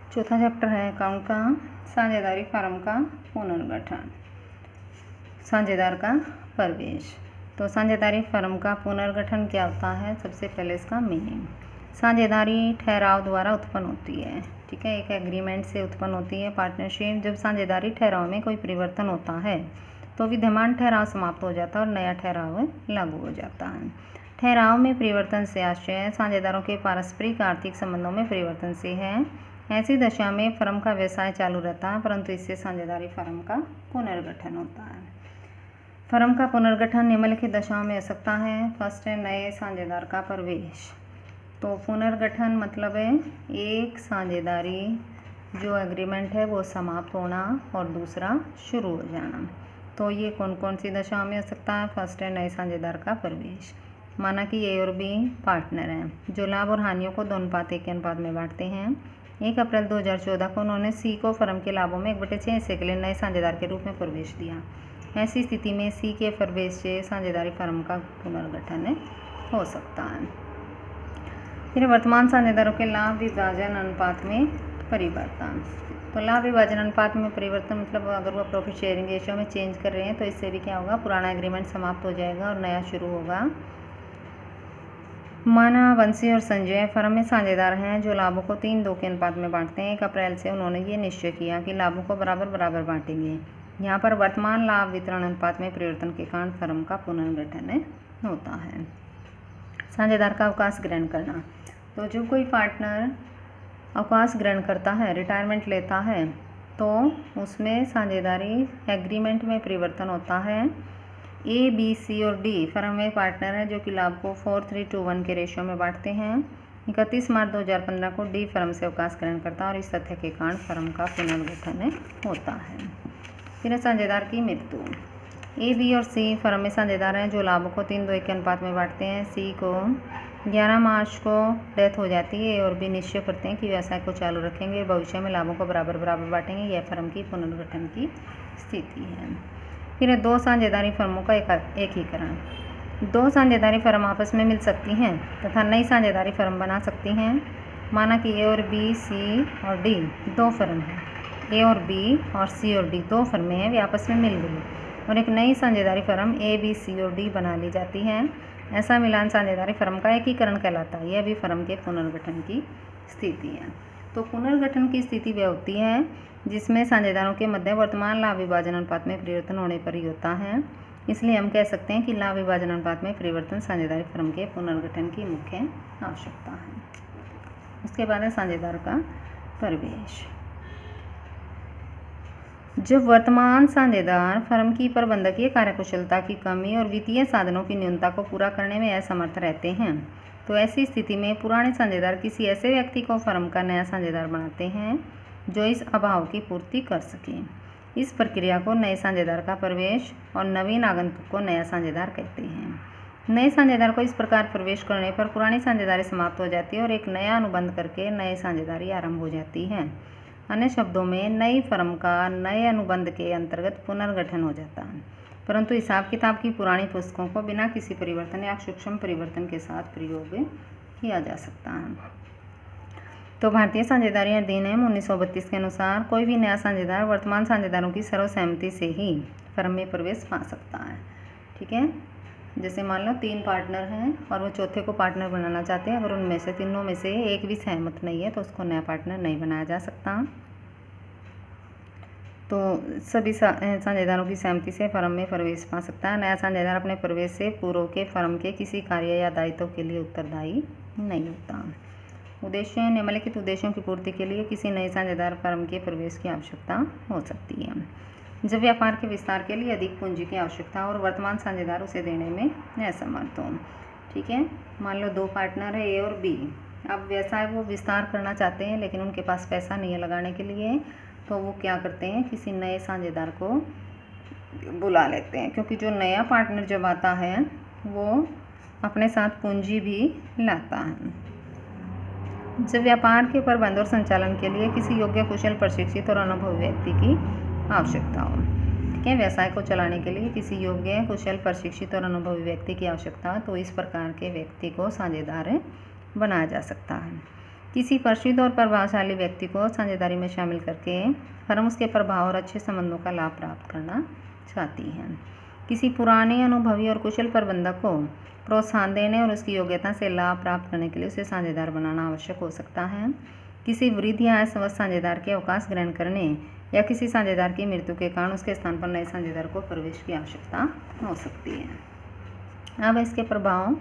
चौथा चैप्टर है अकाउंट का, साझेदारी फर्म का पुनर्गठन, साझेदार का प्रवेश। तो साझेदारी फर्म का पुनर्गठन क्या होता है? सबसे पहले इसका मीनिंग, साझेदारी ठहराव द्वारा उत्पन्न होती है। ठीक है, एक एग्रीमेंट से उत्पन्न होती है पार्टनरशिप। जब साझेदारी ठहराव में कोई परिवर्तन होता है तो विद्यमान ठहराव समाप्त हो जाता है और नया ठहराव लागू हो जाता है। ठहराव में परिवर्तन से आशय साझेदारों के पारस्परिक आर्थिक संबंधों में परिवर्तन से है। ऐसी दशा में फर्म का व्यवसाय चालू रहता है, परंतु इससे साझेदारी फर्म का पुनर्गठन होता है। फर्म का पुनर्गठन निम्नलिखित दशाओं में हो सकता है। फर्स्ट है नए साझेदार का प्रवेश। तो पुनर्गठन मतलब है एक साझेदारी जो एग्रीमेंट है वो समाप्त होना और दूसरा शुरू हो जाना। तो ये कौन कौन सी दशाओं में हो सकता है? फर्स्ट है नए साझेदार का प्रवेश। माना कि ए और बी पार्टनर हैं जो लाभ और हानियों को 2:1 के अनुपात में बांटते हैं। 1 अप्रैल 2014 को उन्होंने सी को फर्म के लाभों में 1/6 हिस्से के लिए नए साझेदार के रूप में प्रवेश दिया। ऐसी स्थिति में सी के प्रवेश से साझेदारी फर्म का पुनर्गठन हो सकता है। फिर वर्तमान साझेदारों के लाभ विभाजन अनुपात में परिवर्तन। तो लाभ विभाजन अनुपात में परिवर्तन मतलब अगर वो प्रॉफिट शेयरिंग रेशियो में चेंज कर रहे हैं तो इससे भी क्या होगा, पुराना एग्रीमेंट समाप्त हो जाएगा और नया शुरू होगा। माना बंसी और संजय फर्म में साझेदार हैं जो लाभों को 3:2 के अनुपात में बांटते हैं। 1 अप्रैल से उन्होंने ये निश्चय किया कि लाभों को बराबर बराबर बांटेंगे। यहाँ पर वर्तमान लाभ वितरण अनुपात में परिवर्तन के कारण फर्म का पुनर्गठन होता है। साझेदार का अवकाश ग्रहण करना। तो जब कोई पार्टनर अवकाश ग्रहण करता है, रिटायरमेंट लेता है, तो उसमें साझेदारी एग्रीमेंट में परिवर्तन होता है। ए, बी, सी और डी फर्म में पार्टनर है जो कि लाभ को 4:3 के रेशियो में बांटते हैं। 31 मार्च 2015 को डी फर्म से अवकाश ग्रहण करता है और इस तथ्य के कारण फर्म का पुनर्गठन होता है। फिर साझेदार की मृत्यु। ए, बी और सी फर्म में साझेदार हैं जो लाभों को 3:1 के अनुपात में बांटते हैं। सी को 11 मार्च को डेथ हो जाती है। ए और बी निश्चय करते हैं कि व्यवसाय को चालू रखेंगे, भविष्य में लाभों को बराबर बराबर बांटेंगे। यह फर्म की पुनर्गठन की स्थिति है। फिर 2 साझेदारी फर्मों का एकीकरण। 2 साझेदारी फर्म आपस में मिल सकती हैं तथा नई साझेदारी फर्म बना सकती हैं। माना कि ए और बी, सी और डी 2 फर्म हैं। ए और बी और सी और डी 2 फर्में हैं, वे आपस में मिल गई और एक नई साझेदारी फर्म ए, बी, सी और डी बना ली जाती है। ऐसा मिलान साझेदारी फर्म का एकीकरण कहलाता है। यह भी फर्म के पुनर्गठन की स्थिति है। तो पुनर्गठन की स्थिति वह होती है जिसमें साझेदारों के मध्य वर्तमान लाभ विभाजन अनुपात में परिवर्तन होने पर ही होता है। इसलिए हम कह सकते हैं कि लाभ विभाजन अनुपात में परिवर्तन साझेदारी फर्म के पुनर्गठन की मुख्य आवश्यकता है। उसके बाद है साझेदार का प्रवेश। जब वर्तमान साझेदार फर्म की प्रबंधकीय कार्यकुशलता की कमी और वित्तीय साधनों की न्यूनता को पूरा करने में असमर्थ रहते हैं तो ऐसी स्थिति में पुराने साझेदार किसी ऐसे व्यक्ति को फर्म का नया साझेदार बनाते हैं जो इस अभाव की पूर्ति कर सके। इस प्रक्रिया को नए साझेदार का प्रवेश और नवीन आगंतुक को नया साझेदार कहते हैं। नए साझेदार को इस प्रकार प्रवेश करने पर पुरानी साझेदारी समाप्त हो जाती है और एक नया अनुबंध करके नई साझेदारी आरंभ हो जाती है। अन्य शब्दों में नई फर्म का नए अनुबंध के अंतर्गत पुनर्गठन हो जाता है, परंतु हिसाब किताब की पुरानी पुस्तकों को बिना किसी परिवर्तन या सूक्ष्म परिवर्तन के साथ प्रयोग किया जा सकता है। तो भारतीय साझेदारी अधिनियम 1932 के अनुसार कोई भी नया साझेदार वर्तमान साझेदारों की सर्वसहमति से ही फर्म में प्रवेश पा सकता है। ठीक है, जैसे मान लो 3 पार्टनर हैं और वो चौथे को पार्टनर बनाना चाहते हैं। अगर उनमें से तीनों में से एक भी सहमत नहीं है तो उसको नया पार्टनर नहीं बनाया जा सकता। तो सभी साझेदारों की सहमति से फर्म में प्रवेश पा सकता है। नया साझेदार अपने प्रवेश से पूर्व के फर्म के किसी कार्य या दायित्व के लिए उत्तरदायी नहीं होता। उद्देश्य, निम्नलिखित उद्देश्यों की पूर्ति के लिए किसी नए साझेदार फर्म के प्रवेश की आवश्यकता हो सकती है। जब व्यापार के विस्तार के लिए अधिक पूंजी की आवश्यकता और वर्तमान साझेदार उसे देने में असमर्थ हो। ठीक है, मान लो 2 पार्टनर है ए और बी। अब व्यवसाय वो विस्तार करना चाहते हैं लेकिन उनके पास पैसा नहीं है लगाने के लिए, तो वो क्या करते हैं, किसी नए साझेदार को बुला लेते हैं, क्योंकि जो नया पार्टनर जब आता है वो अपने साथ पूंजी भी लाता है। जब व्यापार के प्रबंध और संचालन के लिए किसी योग्य, कुशल, प्रशिक्षित और अनुभवी व्यक्ति की आवश्यकता हो। ठीक है, व्यवसाय को चलाने के लिए किसी योग्य, कुशल, प्रशिक्षित और अनुभवी व्यक्ति की आवश्यकता हो तो इस प्रकार के व्यक्ति को साझेदार बनाया जा सकता है। किसी प्रसिद्ध और प्रभावशाली व्यक्ति को साझेदारी में शामिल करके फर्म उसके प्रभाव और अच्छे संबंधों का लाभ प्राप्त करना चाहती है। किसी पुराने, अनुभवी और कुशल प्रबंधक को प्रोत्साहन देने और उसकी योग्यता से लाभ प्राप्त करने के लिए उसे साझेदार बनाना आवश्यक हो सकता है। किसी वृद्ध या अस्वस्थ साझेदार के अवकाश ग्रहण करने या किसी साझेदार की मृत्यु के कारण उसके स्थान पर नए साझेदार को प्रवेश की आवश्यकता हो सकती है। अब इसके प्रभाव,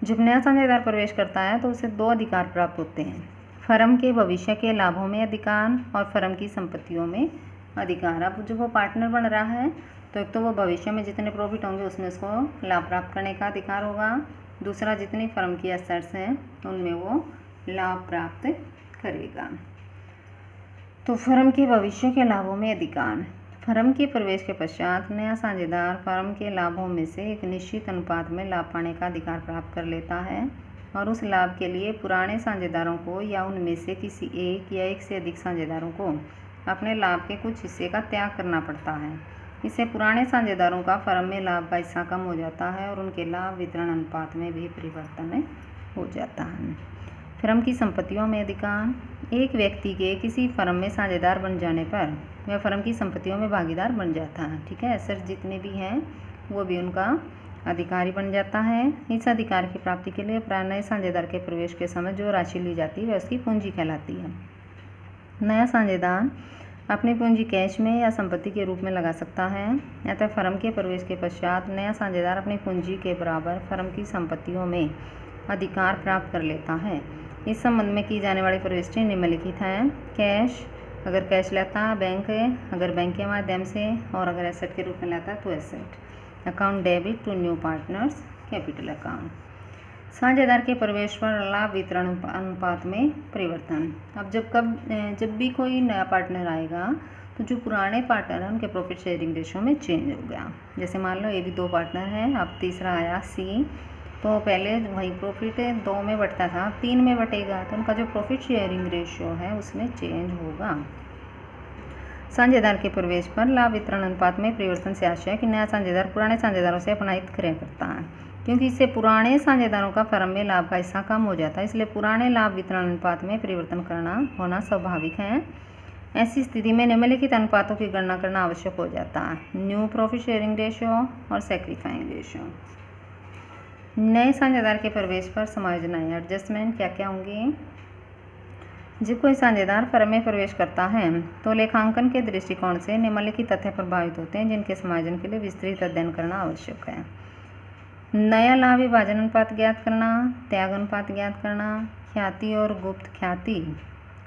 जब नया साझेदार प्रवेश करता है तो उसे 2 अधिकार प्राप्त होते हैं। फर्म के भविष्य के लाभों में अधिकार और फर्म की संपत्तियों में अधिकार। अब जब वो पार्टनर बन रहा है तो एक तो वो भविष्य में जितने प्रॉफिट होंगे उसमें उसको लाभ प्राप्त करने का अधिकार होगा, दूसरा जितनी फर्म की एसेट्स हैं उनमें वो लाभ प्राप्त करेगा। तो फर्म के भविष्य के लाभों में अधिकार। फर्म के प्रवेश के पश्चात नया साझेदार फर्म के लाभों में से एक निश्चित अनुपात में लाभ पाने का अधिकार प्राप्त कर लेता है और उस लाभ के लिए पुराने साझेदारों को या उनमें से किसी एक या एक से अधिक साझेदारों को अपने लाभ के कुछ हिस्से का त्याग करना पड़ता है। इससे पुराने साझेदारों का फर्म में लाभ का हिस्सा कम हो जाता है और उनके लाभ वितरण अनुपात में भी परिवर्तन हो जाता है। फर्म की संपत्तियों में अधिकार। एक व्यक्ति के किसी फर्म में साझेदार बन जाने पर वह फर्म की संपत्तियों में भागीदार बन जाता है। ठीक है, एसेट्स जितने भी हैं वो भी उनका अधिकारी बन जाता है। इस अधिकार की प्राप्ति के लिए नए साझेदार के प्रवेश के समय जो राशि ली जाती है वह उसकी पूंजी कहलाती है। नया साझेदार अपनी पूंजी कैश में या संपत्ति के रूप में लगा सकता है। अतः फर्म के प्रवेश के पश्चात नया साझेदार अपनी पूंजी के बराबर फर्म की संपत्तियों में अधिकार प्राप्त कर लेता है। इस संबंध में की जाने वाली प्रविष्टि निम्नलिखित है। कैश, अगर कैश लेता है, बैंक अगर बैंक के माध्यम से, और अगर एसेट के रूप में लेता है तो asset. Account debit to new partners, capital account. साझेदार के प्रवेश पर लाभ वितरण अनुपात में परिवर्तन। अब जब भी कोई नया पार्टनर आएगा तो जो पुराने पार्टनर हैं उनके प्रॉफिट शेयरिंग रेशियो में चेंज हो गया। जैसे मान लो ये भी 2 पार्टनर हैं, अब तीसरा आया सी, तो पहले वही प्रॉफिट 2 में बंटता था, 3 में बटेगा, तो उनका जो प्रॉफिट शेयरिंग रेशियो है उसमें चेंज होगा। साझेदार के प्रवेश पर लाभ वितरण अनुपात में परिवर्तन से आशय है कि नया साझेदार पुराने साझेदारों से अपना हित क्रय करता है, क्योंकि इससे पुराने साझेदारों का फर्म में लाभ का हिस्सा कम हो जाता है, इसलिए पुराने लाभ वितरण अनुपात में परिवर्तन होना स्वाभाविक है। ऐसी स्थिति में निम्नलिखित अनुपातों की गणना करना आवश्यक हो जाता है। न्यू प्रॉफिट शेयरिंग रेशियो और सैक्रिफाइंग रेशियो। नए साझेदार के प्रवेश पर समायोजनाएं, एडजस्टमेंट क्या क्या होंगी। जब कोई साझेदार फर्म में प्रवेश करता है तो लेखांकन के दृष्टिकोण से निम्नलिखित तथ्य प्रभावित होते हैं जिनके समायोजन के लिए विस्तृत अध्ययन करना आवश्यक है। नया लाभ विभाजन अनुपात ज्ञात करना, त्याग अनुपात ज्ञात करना, ख्याति और गुप्त ख्याति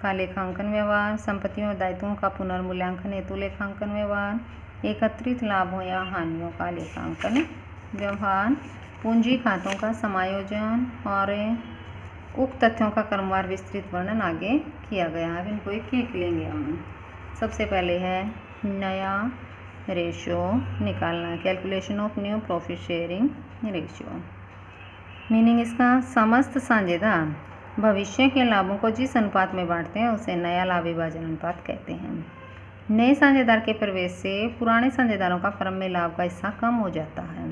का लेखांकन व्यवहार, संपत्तियों और दायित्वों का पुनर्मूल्यांकन हेतु लेखांकन व्यवहार, एकत्रित लाभों या हानियों का लेखांकन व्यवहार, पूंजी खातों का समायोजन और उक्त तथ्यों का क्रमवार विस्तृत वर्णन आगे किया गया है। इनको एक लेंगे हम। सबसे पहले है नया रेशियो निकालना, calculation of new profit sharing ratio. Meaning इसका, समस्त साझेदार भविष्य के लाभों को जिस अनुपात में बांटते हैं उसे नया लाभ विभाजन अनुपात कहते हैं। नए साझेदार के प्रवेश से पुराने साझेदारों का फर्म में लाभ का हिस्सा कम हो जाता है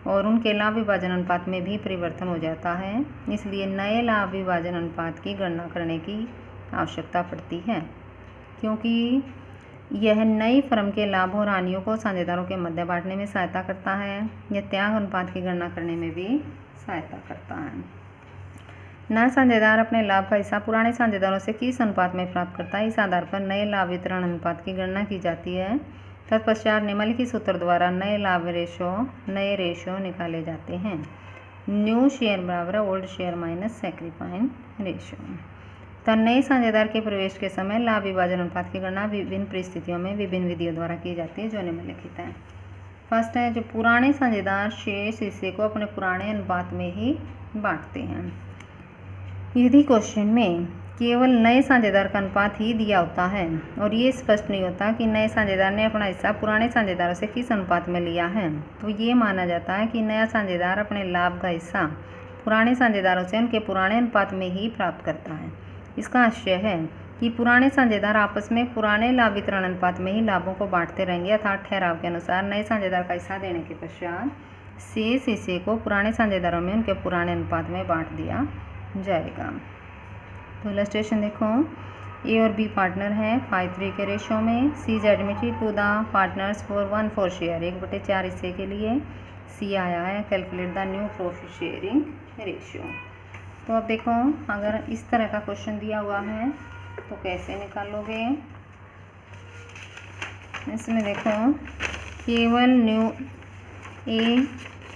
और उनके लाभ विभाजन अनुपात में भी परिवर्तन हो जाता है, इसलिए नए लाभ विभाजन अनुपात की गणना करने की आवश्यकता पड़ती है, क्योंकि यह नई फर्म के लाभ और हानियों को साझेदारों के मध्य बांटने में सहायता करता है। यह त्याग अनुपात की गणना करने में भी सहायता करता है। नया साझेदार अपने लाभ का हिस्सा पुराने साझेदारों से किस अनुपात में प्राप्त करता है, इस आधार पर नए लाभ वितरण अनुपात की गणना की जाती है। तत्पश्चात निम्नलिखित सूत्र द्वारा नए रेशियो निकाले जाते हैं। न्यू शेयर बराबर ओल्ड शेयर माइनस सैक्रिफाइंग रेशियो। तो नए साझेदार के प्रवेश के समय लाभ विभाजन अनुपात की गणना विभिन्न परिस्थितियों में विभिन्न विधियों द्वारा की जाती है, जो निम्नलिखित है। फर्स्ट है, जो पुराने साझेदार शेष हिस्से को अपने पुराने अनुपात में ही बांटते हैं। यदि क्वेश्चन में केवल नए साझेदार का अनुपात ही दिया होता है और ये स्पष्ट नहीं होता कि नए साझेदार ने अपना हिस्सा पुराने साझेदारों से किस अनुपात में लिया है, तो ये माना जाता है कि नया साझेदार अपने लाभ का हिस्सा पुराने साझेदारों से उनके पुराने अनुपात में ही प्राप्त करता है। इसका आशय है कि पुराने साझेदार आपस में पुराने लाभ वितरण अनुपात में ही लाभों को बांटते रहेंगे, अर्थात ठहराव के अनुसार नए साझेदार का हिस्सा देने के पश्चात शेष हिस्से को पुराने साझेदारों में उनके पुराने अनुपात में बांट दिया जाएगा। तो इलस्ट्रेशन देखो, ए और बी पार्टनर हैं 5:3 के रेशो में। C is admitted to the partners for 1/4 share, 1/4 हिस्से के लिए सी आया है। Calculate the new profit sharing ratio. तो अब देखो, अगर इस तरह का क्वेश्चन दिया हुआ है तो कैसे निकालोगे। इसमें देखो, केवल न्यू ए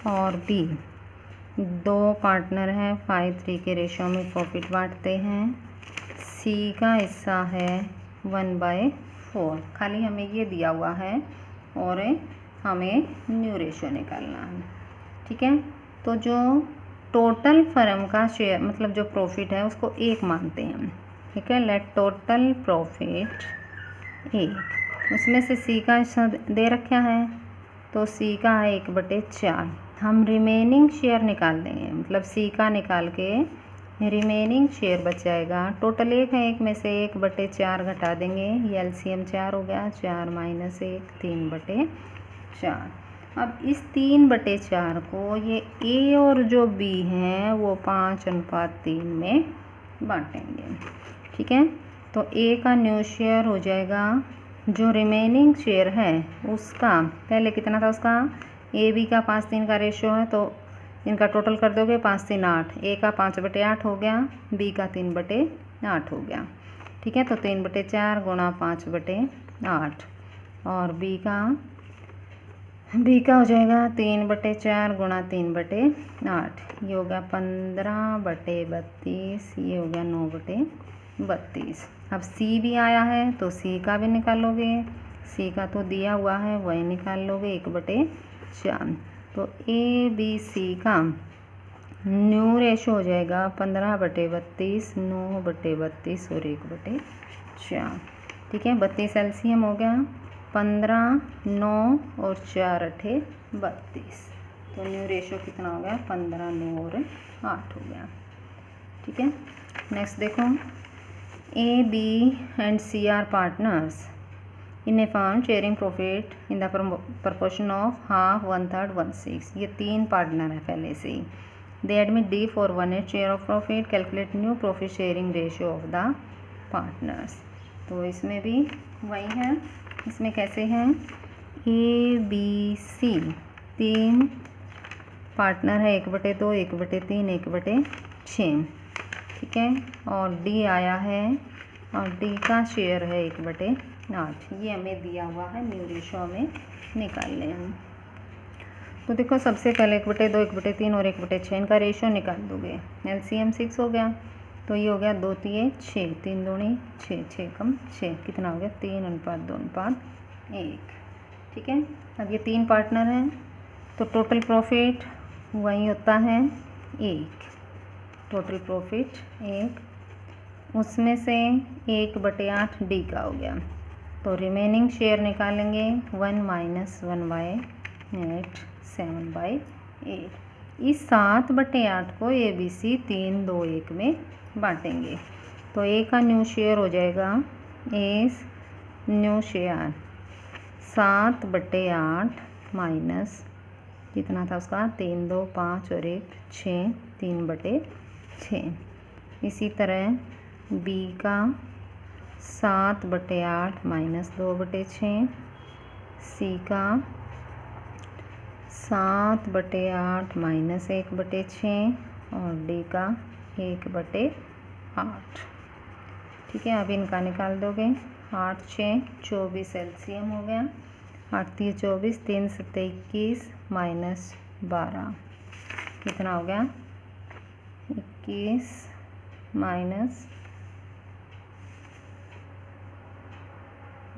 और बी दो पार्टनर हैं 5:3 के रेशो में प्रॉफिट बांटते हैं। सी का हिस्सा है 1/4। खाली हमें ये दिया हुआ है और हमें न्यू रेशो निकालना है। ठीक है, तो जो टोटल फर्म का शेयर मतलब जो प्रॉफिट है उसको 1 मानते हैं। ठीक है, लेट टोटल प्रॉफिट 1, उसमें से सी का हिस्सा दे रखा है तो सी का है 1/4। हम रिमेनिंग शेयर निकाल देंगे, मतलब सी का निकाल के रिमेनिंग शेयर बच जाएगा। टोटल 1 है, 1 में से 1/4 घटा देंगे, ये एलसीएम 4 हो गया, 4 - 1 3/4। अब इस 3/4 को ये ए और जो बी हैं वो 5:3 में बांटेंगे। ठीक है, तो ए का न्यू शेयर हो जाएगा, जो रिमेनिंग शेयर है उसका पहले कितना था, उसका ए बी का 5:3 का रेशो है तो इनका टोटल कर दोगे 5×3 8, ए का 5/8 हो गया, बी का 3/8 हो गया। ठीक है, तो 3/4 गुणा 5/8 और बी का हो जाएगा 3/4 गुणा 3/8, ये हो गया 15/32, ये हो गया 9/32। अब सी भी आया है तो सी का भी निकालोगे, सी का तो दिया हुआ है वही निकाल लोगे 1/4। तो ए बी सी का न्यू रेशो हो जाएगा 15/32, 9/32 और 1/4। ठीक है, 32 एलसीएम हो गया, 15, 9 और 4 × 8 32। तो न्यू रेशो कितना हो गया, 15, 9 और 8 हो गया। ठीक है, नेक्स्ट देखो, A B and C are partners in a firm sharing profit in the proportion of 1/2, 1/3, 1/6। ये 3 पार्टनर है पहले से ही। They admit D for 1/8 share of profit. Calculate new profit sharing ratio of the partners. तो इसमें भी वही है, इसमें कैसे हैं, ए बी सी 3 पार्टनर है, 1/2, 1/3, 1/6। ठीक है, और डी आया है और डी का शेयर है 1/8। ये हमें दिया हुआ है, न्यू रेशो हमें निकालने हैं। तो देखो, सबसे पहले 1/2, 1/3 और 1/6 इनका रेशो निकाल दोगे। एलसीएम 6 हो गया, तो ये हो गया 2 × 6, 3 दूनी 6, 6 कम 6, कितना हो गया 3:2:1। ठीक है, अब ये 3 पार्टनर हैं तो टोटल प्रॉफिट वही होता है 1, टोटल प्रॉफिट 1, उसमें से 1/8 डी का हो गया। तो रिमेनिंग शेयर निकालेंगे 1 - 1/8, 7/8। इस 7/8 को ए बी सी 3, 2, 1 में बांटेंगे। तो ए का न्यू शेयर हो जाएगा, ए न्यू शेयर 7/8 माइनस कितना था उसका, 3, 2, 5 और 1 6, 3/6। इसी तरह बी का 7/8 माइनस 2/6, सी का 7/8 माइनस 1/6 और डी का 1/8। ठीक है, अब इनका निकाल दोगे, 8, 6, 24 एलसीएम हो गया, 8 × 3 = 24, 3 × 7 = 21 माइनस 12 कितना हो गया 21 माइनस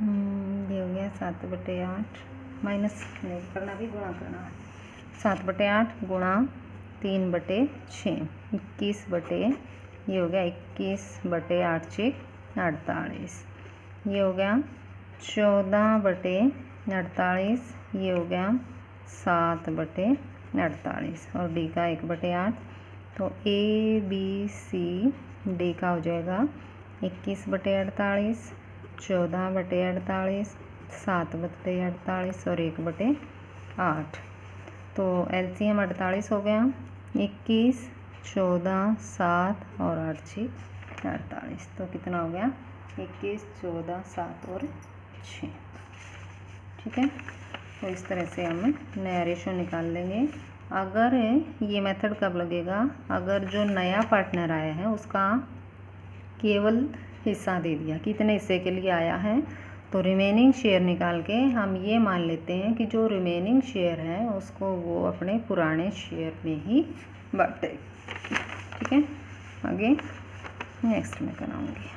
ये हो गया 7/8 माइनस नहीं करना, भी गुणा करना है। 7/8 गुणा 3/6, 21 ये हो गया 21/8 = 48, ये हो गया 14/48, ये हो गया 7/48 और डी का 1/8। तो ए बी सी डी का हो जाएगा 21/48, 14/48, 7/48 और 1/8। तो एलसीएम 48 हो गया, 21, 14, 7 और 8 = 48, तो कितना हो गया 21, 14, 7 और 6। ठीक है, तो इस तरह से हम नया रेशो निकाल लेंगे। अगर ये मेथड कब लगेगा, अगर जो नया पार्टनर आया है उसका केवल हिस्सा दे दिया, कितने हिस्से के लिए आया है, तो रिमेनिंग शेयर निकाल के हम ये मान लेते हैं कि जो रिमेनिंग शेयर है उसको वो अपने पुराने शेयर में ही बांटे। ठीक है, आगे नेक्स्ट में कराऊंगी।